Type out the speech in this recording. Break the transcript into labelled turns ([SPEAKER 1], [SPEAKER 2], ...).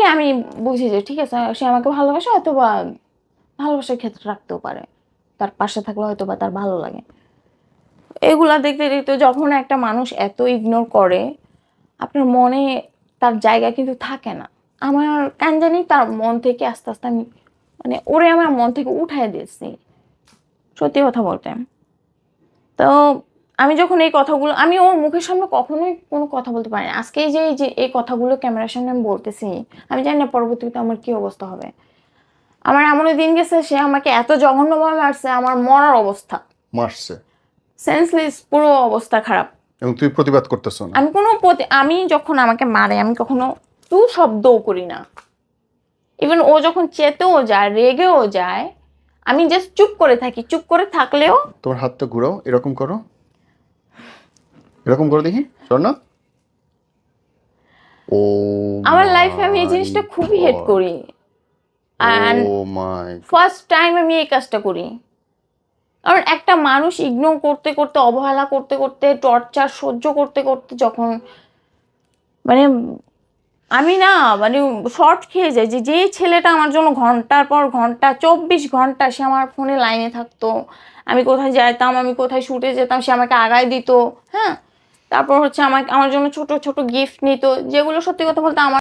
[SPEAKER 1] ওকে আমি বুঝি যে ঠিক আছে সে আমাকে ভালোবাসে, হয়তো বা ভালোবাসার ক্ষেত্রে রাখতেও পারে, তার পাশে থাকলে হয়তো বা তার ভালো লাগে। এগুলা দেখতে দেখতে যখন একটা মানুষ এত ইগনোর করে, আপনার মনে তার জায়গা কিন্তু থাকে না। আমার কেন জানি তার মন থেকে আস্তে আস্তে আমি মানে ওরে আমার মন থেকে উঠাই দিয়েছি, সত্যি কথা বলতে। তো আমি যখন এই কথাগুলো, আমি ওর মুখের সামনে কখনোই কোনো কথা বলতে পারি না। আজকে এই যে এই কথাগুলো ক্যামেরার সামনে আমি বলতেছি, আমি জানি না পরবর্তীতে আমার কি অবস্থা হবে। আমার এমন দিন গেছে সে আমাকে এত জঘন্যভাবে মারছে, আমার মরার অবস্থা,
[SPEAKER 2] মারছে,
[SPEAKER 1] সেন্সলেস, পুরো অবস্থা খারাপ।
[SPEAKER 2] এবং তুই প্রতিবাদ করতেছ না?
[SPEAKER 1] আমি যখন আমাকে মারে আমি কখনো তু শব্দও করি না। ইভেন ও যখন চেতেও যায়, রেগেও যায়, আমি জাস্ট চুপ করে থাকি। চুপ করে থাকলেও
[SPEAKER 2] তোমার হাতটা ঘুরাও, এরকম করো, এরকম করো দেখি, শোন না। ও
[SPEAKER 1] আমার লাইফে আমি এই জিনিসটা খুবই হেট করি। অ্যান্ড ফার্স্ট টাইম আমি এই কাজটা করি। কারণ একটা মানুষ ইগনোর করতে করতে, অবহেলা করতে করতে, টর্চার সহ্য করতে করতে যখন মানে আমি না মানে শর্ট খেয়ে যাই। যে ছেলেটা আমার জন্য ঘন্টার পর ঘন্টা 24 ঘন্টা সে আমার ফোনে লাইনে থাকতো, আমি কোথায় যাইতাম, আমি কোথায় শুটে যেতাম, সে আমাকে আগায় দিত। হ্যাঁ, তারপর হচ্ছে আমার জন্য ছোট ছোট গিফট নিত, যেগুলো সত্যি কথা বলতে আমার